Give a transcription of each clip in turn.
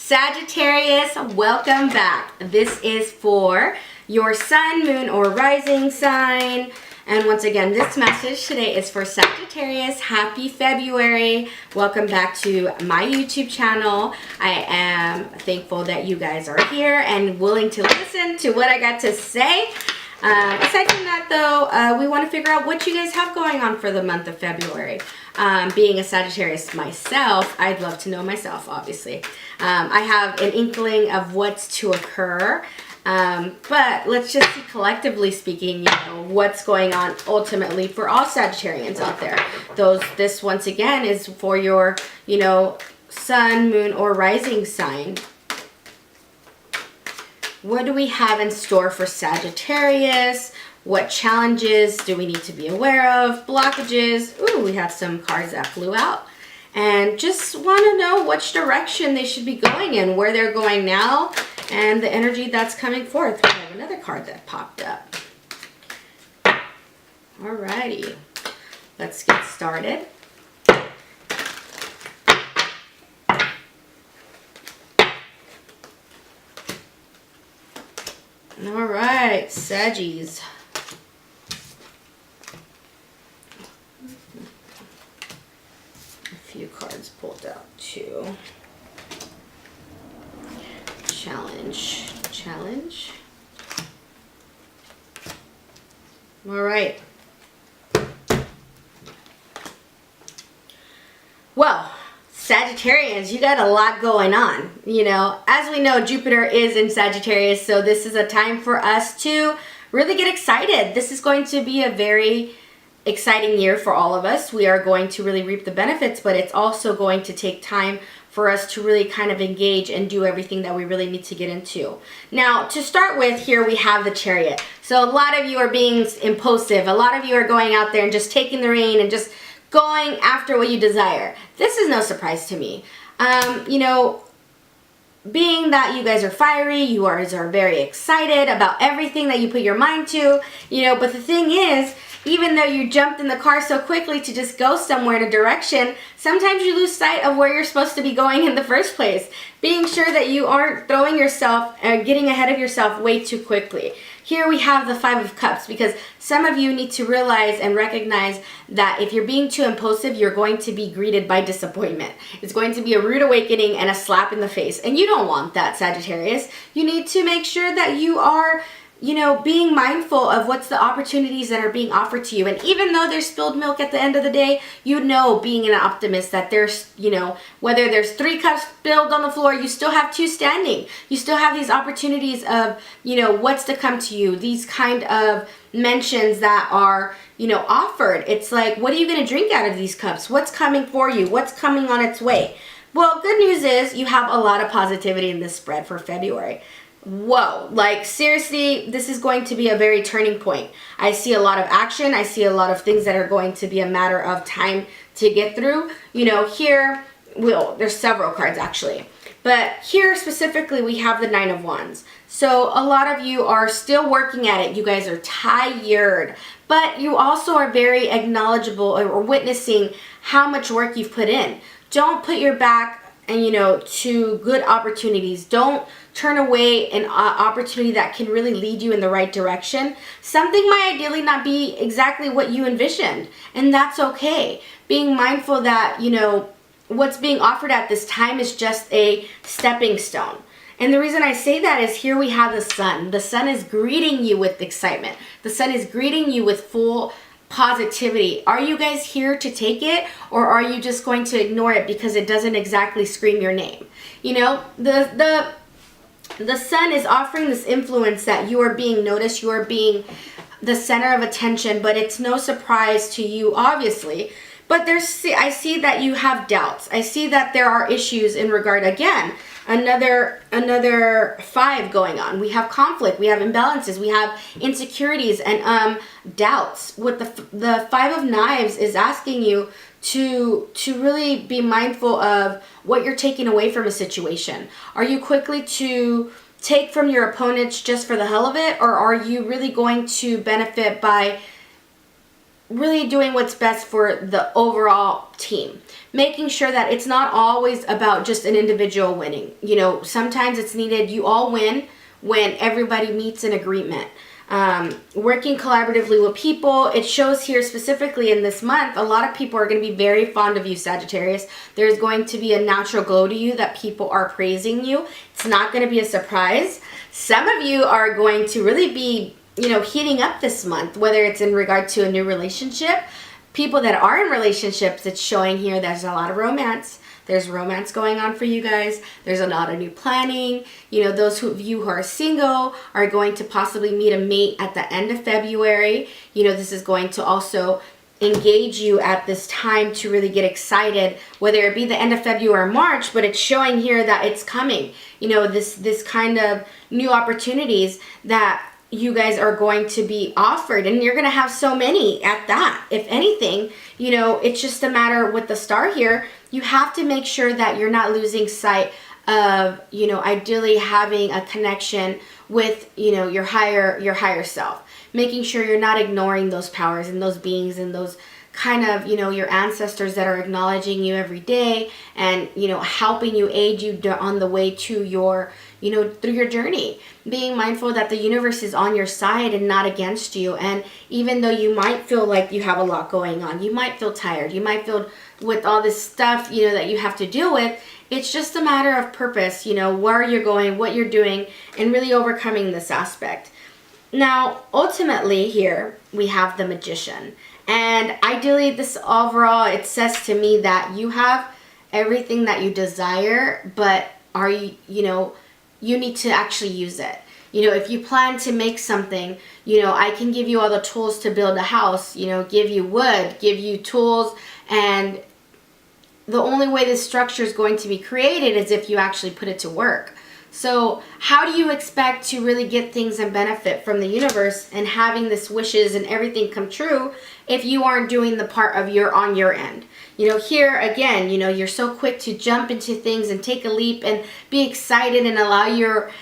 Sagittarius, welcome back. This is for your sun, moon, or rising sign. And once again, this message today is for Sagittarius. Happy February. Welcome back to my YouTube channel. I am thankful that you guys are here and willing to listen to what I got to say. Aside from that, though, we want to figure out what you guys have going on for the month of February. Being a Sagittarius myself, I'd love to know myself, obviously. I have an inkling of what's to occur, but let's just see, collectively speaking, you know, what's going on ultimately for all Sagittarians out there. This once again is for your, you know, sun, moon, or rising sign. What do we have in store for Sagittarius? What challenges do we need to be aware of? Blockages. Ooh, we have some cards that flew out. And just want to know which direction they should be going in, where they're going now, and the energy that's coming forth. We have another card that popped up. Alrighty, let's get started. All right, Saggies. A few cards pulled out too. Challenge. All right. Well, Sagittarians, you got a lot going on. You know, as we know, Jupiter is in Sagittarius, so this is a time for us to really get excited. This is going to be a very exciting year for all of us. We are going to really reap the benefits, but it's also going to take time for us to really kind of engage and do everything that we really need to get into. Now, to start with, here we have the Chariot. So a lot of you are being impulsive. A lot of you are going out there and just taking the rein and just going after what you desire. This is no surprise to me. You know, being that you guys are fiery, you guys are very excited about everything that you put your mind to, you know, but the thing is, even though you jumped in the car so quickly to just go somewhere in a direction, sometimes you lose sight of where you're supposed to be going in the first place. Being sure that you aren't throwing yourself and getting ahead of yourself way too quickly. Here we have the Five of Cups, because some of you need to realize and recognize that if you're being too impulsive, you're going to be greeted by disappointment. It's going to be a rude awakening and a slap in the face. And you don't want that, Sagittarius. You need to make sure that you are, you know, being mindful of what's the opportunities that are being offered to you. And even though there's spilled milk at the end of the day, you know, being an optimist, that there's, you know, whether there's 3 cups spilled on the floor, you still have 2 standing. You still have these opportunities of, you know, what's to come to you. These kind of mentions that are, you know, offered. It's like, what are you going to drink out of these cups? What's coming for you? What's coming on its way? Well, good news is you have a lot of positivity in this spread for February. Whoa, like seriously, this is going to be a very turning point. I see a lot of action. I see a lot of things that are going to be a matter of time to get through. You know, here, well, there's several cards actually. But here specifically, we have the Nine of Wands. So a lot of you are still working at it. You guys are tired. But you also are very acknowledgeable or witnessing how much work you've put in. Don't put your back and, you know, to good opportunities. Don't turn away an opportunity that can really lead you in the right direction. Something might ideally not be exactly what you envisioned, and that's okay. Being mindful that, you know, what's being offered at this time is just a stepping stone. And the reason I say that is here we have the sun. The sun is greeting you with excitement. The sun is greeting you with full positivity. Are you guys here to take it, or are you just going to ignore it because it doesn't exactly scream your name? You know, the sun is offering this influence that you are being noticed, you are being the center of attention, but it's no surprise to you, obviously. But I see that you have doubts. I see that there are issues in regard, again, another 5 going on. We have conflict, we have imbalances, we have insecurities and doubts. What the 5 of Knives is asking you to really be mindful of what you're taking away from a situation. Are you quickly to take from your opponents just for the hell of it, or are you really going to benefit by really doing what's best for the overall team. Making sure that it's not always about just an individual winning. You know, sometimes it's needed you all win when everybody meets an agreement. Working collaboratively with people. It shows here specifically in this month, a lot of people are going to be very fond of you, Sagittarius. There's going to be a natural glow to you that people are praising you. It's not going to be a surprise. Some of you are going to really be, you know, heating up this month, whether it's in regard to a new relationship. People that are in relationships, it's showing here there's a lot of romance. There's romance going on for you guys. There's a lot of new planning. You know, those of you who are single are going to possibly meet a mate at the end of February. You know, this is going to also engage you at this time to really get excited, whether it be the end of February or March, but it's showing here that it's coming. You know, this kind of new opportunities that you guys are going to be offered, and you're going to have so many at that. If anything, you know, it's just a matter with the star here. You have to make sure that you're not losing sight of, you know, ideally having a connection with, you know, your higher self. Making sure you're not ignoring those powers and those beings and those kind of, you know, your ancestors that are acknowledging you every day and, you know, helping you, aid you on the way to your, you know, through your journey. Being mindful that the universe is on your side and not against you. And even though you might feel like you have a lot going on, you might feel tired, you might feel with all this stuff, you know, that you have to deal with, it's just a matter of purpose, you know, where you're going, what you're doing, and really overcoming this aspect. Now, ultimately here, we have the Magician. And ideally, this overall, it says to me that you have everything that you desire, but are you, you know, you need to actually use it. You know, if you plan to make something, you know, I can give you all the tools to build a house, you know, give you wood, give you tools, and the only way this structure is going to be created is if you actually put it to work. So how do you expect to really get things and benefit from the universe and having this wishes and everything come true if you aren't doing the part of on your end? You know, here again, you know, you're so quick to jump into things and take a leap and be excited and allow your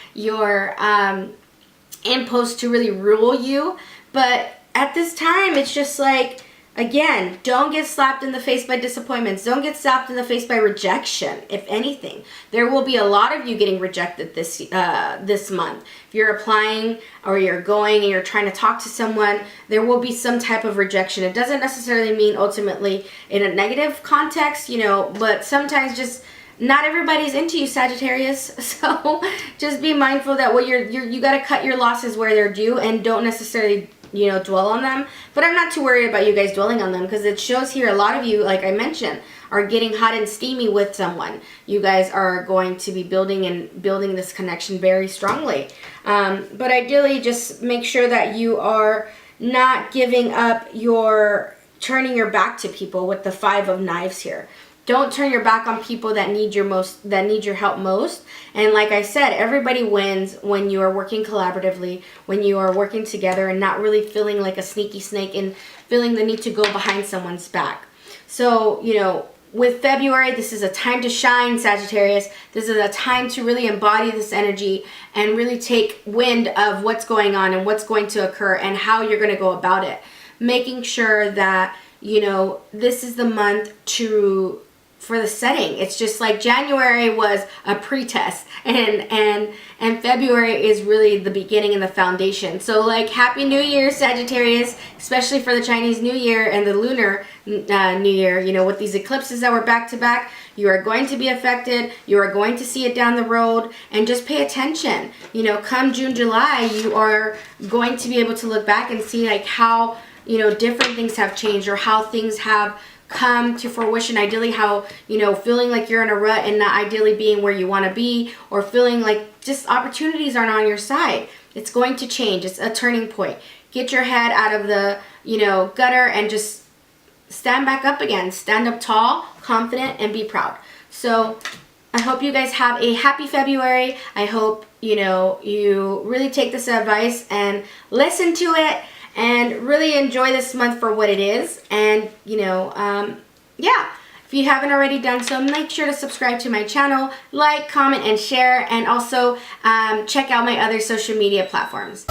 impulse to really rule you. But at this time, it's just like, again, don't get slapped in the face by disappointments. Don't get slapped in the face by rejection, if anything. There will be a lot of you getting rejected this month. If you're applying or you're going and you're trying to talk to someone, there will be some type of rejection. It doesn't necessarily mean ultimately in a negative context, you know, but sometimes just not everybody's into you, Sagittarius. So just be mindful that what you got to cut your losses where they're due and don't necessarily, you know, dwell on them. But I'm not too worried about you guys dwelling on them because it shows here a lot of you, like I mentioned, are getting hot and steamy with someone. You guys are going to be building this connection very strongly. But ideally, just make sure that you are not giving up turning your back to people with the 5 of Knives here. Don't turn your back on people that need your help most. And like I said, everybody wins when you are working collaboratively, when you are working together and not really feeling like a sneaky snake and feeling the need to go behind someone's back. So, you know, with February, this is a time to shine, Sagittarius. This is a time to really embody this energy and really take wind of what's going on and what's going to occur and how you're going to go about it. Making sure that, you know, this is the month for the setting. It's just like January was a pretest and February is really the beginning and the foundation. So like Happy New Year, Sagittarius, especially for the Chinese New Year and the Lunar New Year. You know, with these eclipses that were back to back, you are going to be affected. You are going to see it down the road, and just pay attention. You know, come June, July, you are going to be able to look back and see like how, you know, different things have changed or how things have come to fruition. Ideally how, you know, feeling like you're in a rut and not ideally being where you want to be, or feeling like just opportunities aren't on your side. It's going to change. It's a turning point. Get your head out of the, you know, gutter and just stand back up again. Stand up tall, confident, and be proud. So I hope you guys have a happy February. I hope, you know, you really take this advice and listen to it and really enjoy this month for what it is. And, you know, yeah, if you haven't already done so, make sure to subscribe to my channel, like, comment, and share, and also check out my other social media platforms.